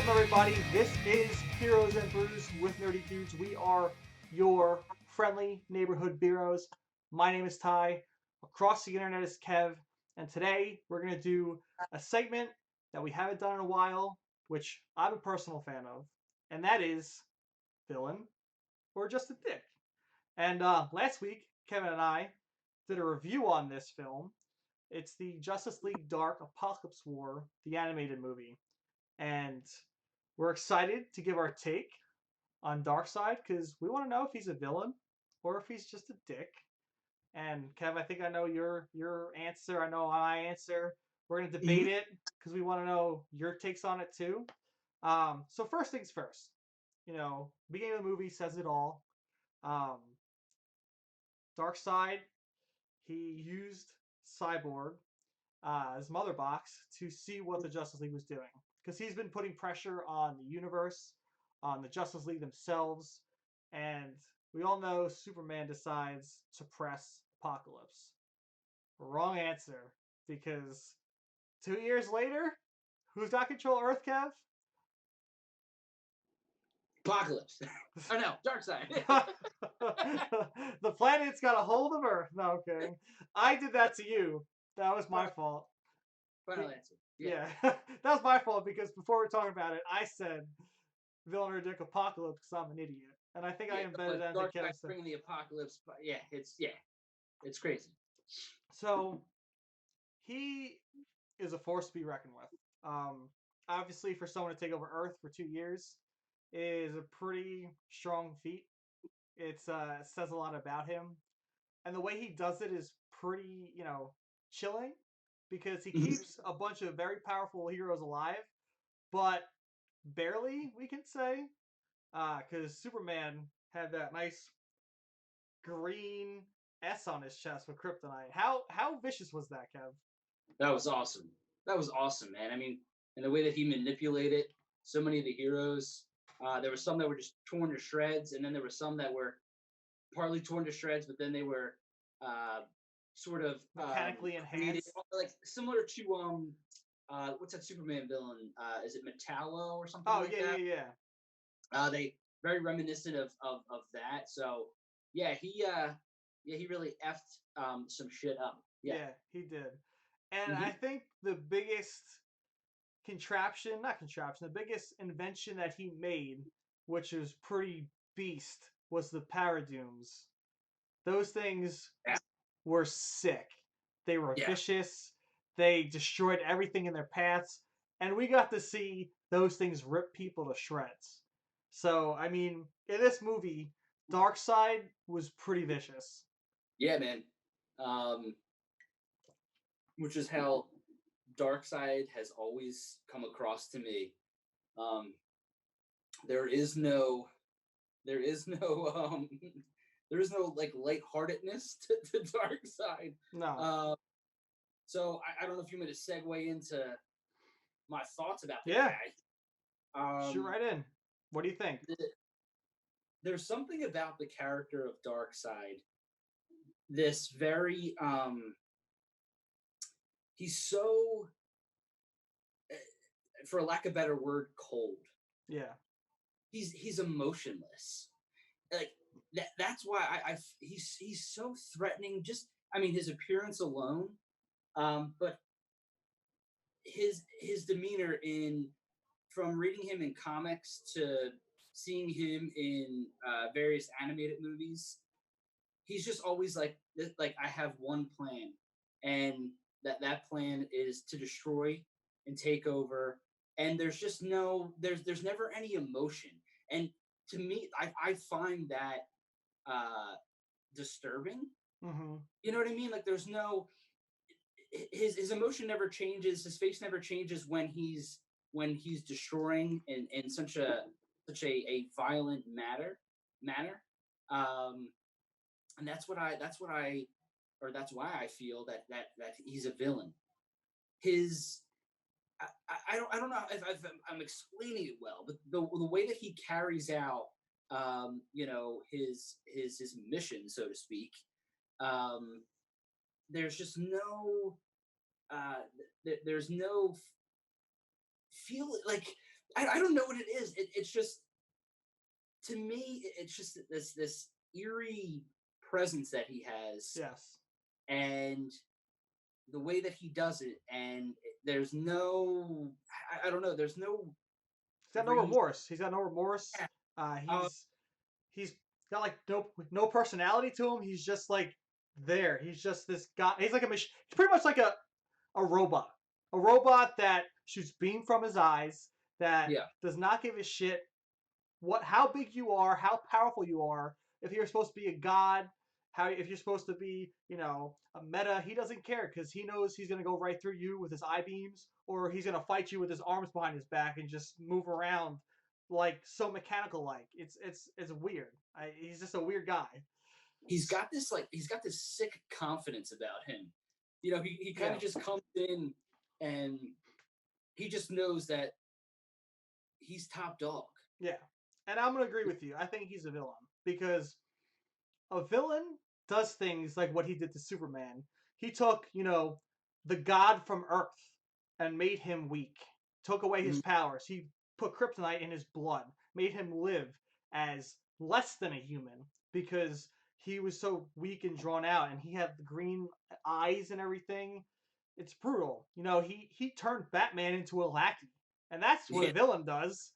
Welcome, everybody. This is Heroes and Brews with Nerdy Dudes. We are your friendly neighborhood Beeroes. My name is Ty. Across the internet is Kev. And today we're going to do a segment that we haven't done in a while, which I'm a personal fan of. And that is Villain or Just a Dick. And last week, Kevin and I did a review on this film. It's the Justice League Dark Apokolips War, the animated movie. And we're excited to give our take on Darkseid because we want to know if he's a villain or if he's just a dick. And Kev, I think I know your answer. I know my answer. We're gonna debate it because we want to know your takes on it too. So first things first. Beginning of the movie says it all. Um, Darkseid, he used Cyborg his mother box to see what the Justice League was doing because he's been putting pressure on the universe, on the Justice League themselves, and we all know Superman decides to press Apocalypse. Wrong answer because 2 years later, who's got control of Earth, Kev? Apocalypse. Oh no, Darkseid. The planet's got a hold of Earth. No, okay. I did that to you. That was my fault. Final answer. Yeah, that was my fault because before we were talking about it, I said villain or dick apocalypse because I'm an idiot, and I think I embedded that into Kevin's. Bringing the apocalypse, but it's crazy. So he is a force to be reckoned with. Obviously, for someone to take over Earth for 2 years is a pretty strong feat. It says a lot about him, and the way he does it is pretty, chilling because he keeps a bunch of very powerful heroes alive, but barely, we can say, because Superman had that nice green S on his chest with kryptonite. How vicious was that, Kev? That was awesome. That was awesome, man. I mean, and the way that he manipulated so many of the heroes. There were some that were just torn to shreds, and then there were some that were partly torn to shreds, but then they were sort of mechanically enhanced, like similar to what's that Superman villain? Is it Metallo or something? Oh, yeah. They very reminiscent of that. So yeah, he really effed some shit up. Yeah, he did. And I think the biggest the biggest invention that he made, which was pretty beast, was the Paradiums. Those things were sick. They were vicious. They destroyed everything in their paths, and we got to see those things rip people to shreds. So, I mean, in this movie, Darkseid was pretty vicious. Yeah, man. Which is how Darkseid has always come across to me. There is no like lightheartedness to Darkseid. No. So I don't know if you want me to segue into my thoughts about the guy. Shoot right in. What do you think? There's something about the character of Darkseid. This very he's so, for lack of a better word, cold. Yeah. He's emotionless. Like that's why he's so threatening. Just, I mean, his appearance alone, but his demeanor from reading him in comics to seeing him in various animated movies, he's just always like I have one plan, and that plan is to destroy and take over, and there's just there's never any emotion. And to me, I find that disturbing. Mm-hmm. You know what I mean? Like there's no, his emotion never changes, his face never changes when he's destroying in such a violent manner. And that's why I feel that he's a villain. I don't know if I'm explaining it well, but the way that he carries out his mission, so to speak, there's just no there's no feel like I don't know what it is. It's just, to me, it's just this eerie presence that he has, Yes. and the way that he does it, and there's no, I don't know, there's no He's got no reason. remorse. He's got no remorse. Yeah. Uh, Uh, he's he's got like no personality to him. He's just like there. He's just this guy. He's like a machine. He's pretty much like a robot. A robot that shoots beam from his eyes, that yeah, does not give a shit how big you are, how powerful you are. If you're supposed to be a god, how if you're supposed to be, a meta, he doesn't care because he knows he's gonna go right through you with his eye beams, or he's gonna fight you with his arms behind his back and just move around like so mechanical like. It's weird. He's just a weird guy. he's got this sick confidence about him. He kind Yeah, of just comes in, and he just knows that he's top dog. yeah. And I'm gonna agree with you. I think he's a villain because a villain does things like what he did to Superman. He took, the god from Earth and made him weak, took away his Mhm. powers. He put kryptonite in his blood, made him live as less than a human because he was so weak and drawn out and he had the green eyes and everything. It's brutal. He turned Batman into a lackey. And that's what a Yeah, villain does.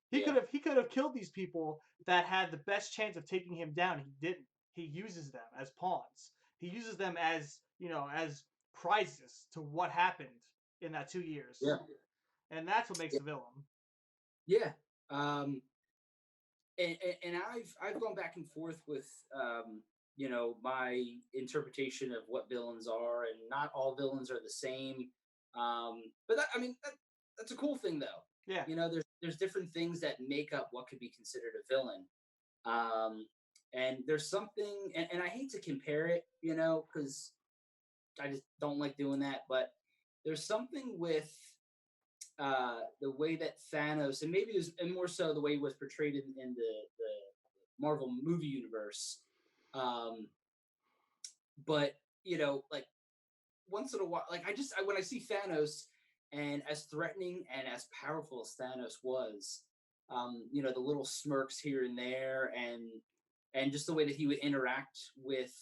He yeah, could have he could have killed these people that had the best chance of taking him down. He didn't. He uses them as pawns. He uses them as prizes to what happened in that 2 years, yeah, and that's what makes yeah. the villain. Yeah. Um, and I've gone back and forth with my interpretation of what villains are, and not all villains are the same. But I mean, that's a cool thing, though. Yeah, There's different things that make up what could be considered a villain. Um, and there's something, and I hate to compare it, because I just don't like doing that. But there's something with the way that Thanos, and maybe it was, and more so the way he was portrayed in the Marvel movie universe. Um, but like, once in a while, like, when I see Thanos, and as threatening and as powerful as Thanos was, the little smirks here and there, and just the way that he would interact with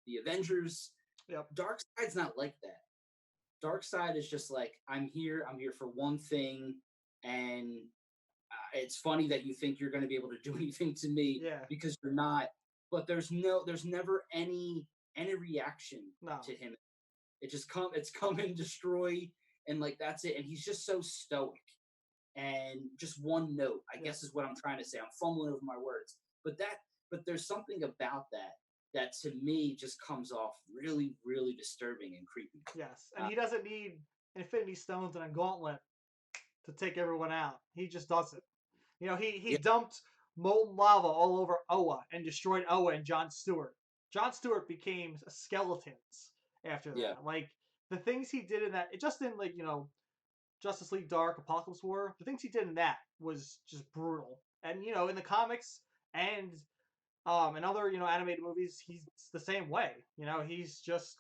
the Avengers. yep, Darkseid's not like that. Darkseid is just like, I'm here. I'm here for one thing, and it's funny that you think you're going to be able to do anything to me, yeah, because you're not. But there's never any reaction no, to him. It's come and destroy, and like, that's it. And he's just so stoic, and just one note, I yeah, guess, is what I'm trying to say. I'm fumbling over my words, but there's something about that to me just comes off really, really disturbing and creepy. yes, and Uh, he doesn't need Infinity Stones and a gauntlet to take everyone out. He just does it. He yeah, dumped molten lava all over Oa and destroyed Oa and John Stewart. John Stewart became skeletons after yeah, that. Like the things he did in that, it just in like Justice League Dark Apokolips War. The things he did in that was just brutal. And in the comics and in other animated movies, he's the same way. He's just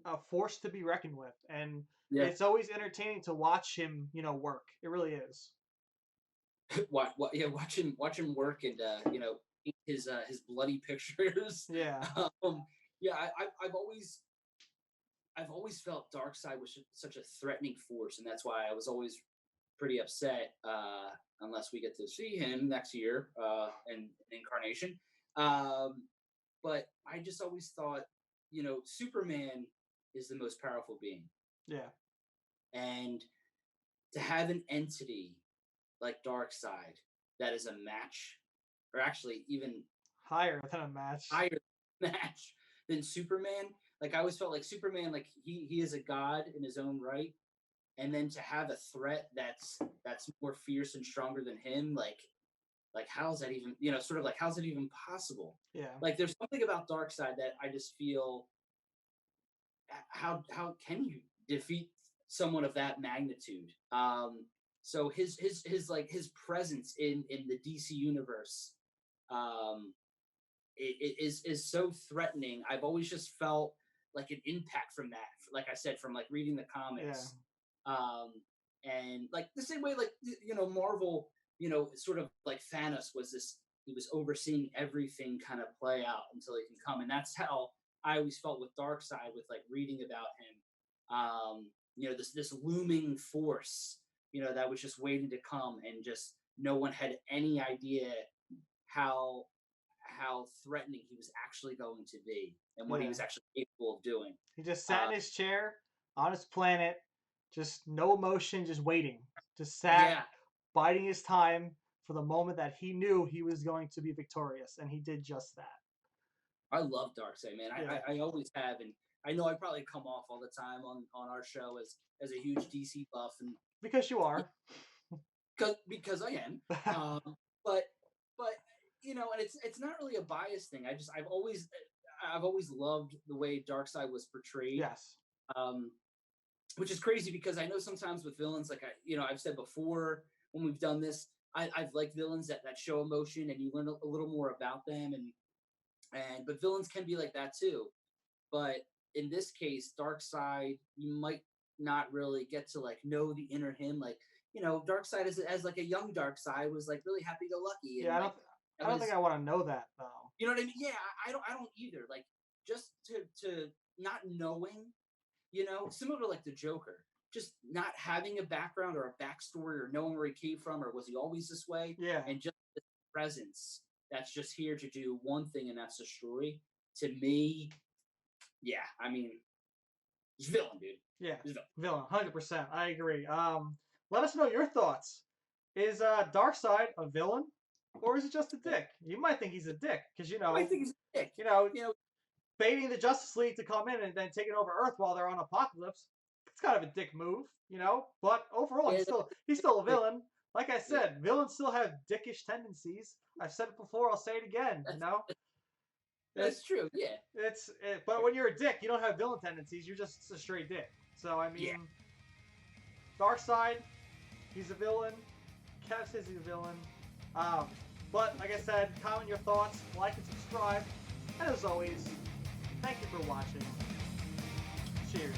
a force to be reckoned with, and yeah. it's always entertaining to watch him work. It really is. Yeah, watch him work, and paint his bloody pictures. Yeah. um, yeah, I've always felt Darkseid was such a threatening force, and that's why I was always pretty upset, unless we get to see him next year, in Incarnation. Um, but I just always thought, Superman is the most powerful being, Yeah. and to have an entity like Darkseid that is a match, or actually even Higher than a match. higher match than Superman. Like, I always felt like Superman, like, he is a god in his own right, and then to have a threat that's more fierce and stronger than him, like, how's that even, sort of like, how's it even possible? Yeah. Like, there's something about Darkseid that I just feel, how can you defeat someone of that magnitude? So his presence in the DC universe, um, is so threatening. I've always just felt like an impact from that. Like I said, from like reading the Yeah. comics, um, and like the same way, like Marvel, sort of like Thanos was this. He was overseeing everything kind of play out until he can come, and that's how I always felt with Darkseid, with like reading about him. This looming force, that was just waiting to come, and just no one had any idea how threatening he was actually going to be, and what he was actually capable of doing. He just sat in his chair on his planet, just no emotion, just waiting. Just sat, biding his time for the moment that he knew he was going to be victorious, and he did just that. I love Darkseid, man. I always have, and I know I probably come off all the time on our show as a huge DC buff, and because you are, because I am. But and it's not really a bias thing. I've always loved the way Darkseid was portrayed. Yes. Which is crazy because I know sometimes with villains, like I've said before when we've done this, I've liked villains that show emotion and you learn a little more about them, but villains can be like that too. But in this case, Darkseid, you might not really get to like know the inner him. Like, Darkseid as like a young Darkseid was like really happy go lucky. Yeah, and, I don't think I want to know that though. You know what I mean? Yeah, I don't either. Like just to not knowing, similar to like the Joker, just not having a background or a backstory or knowing where he came from or was he always this way? Yeah. And just the presence that's just here to do one thing, and that's the story. To me, yeah, I mean, he's villain, dude. Yeah, villain, 100%. I agree. Let us know your thoughts. Is Darkseid a villain, or is it just a dick? You might think he's a dick because I think he's a dick. baiting the Justice League to come in and then taking over Earth while they're on Apokolips. It's kind of a dick move, But overall, he's still a villain. Like I said, villains still have dickish tendencies. I've said it before. I'll say it again. That's true. Yeah. But when you're a dick, you don't have villain tendencies. You're just a straight dick. So I mean, Darkseid, he's a villain. Kev says he's a villain. But like I said, comment your thoughts, like and subscribe. And as always, thank you for watching. Cheers.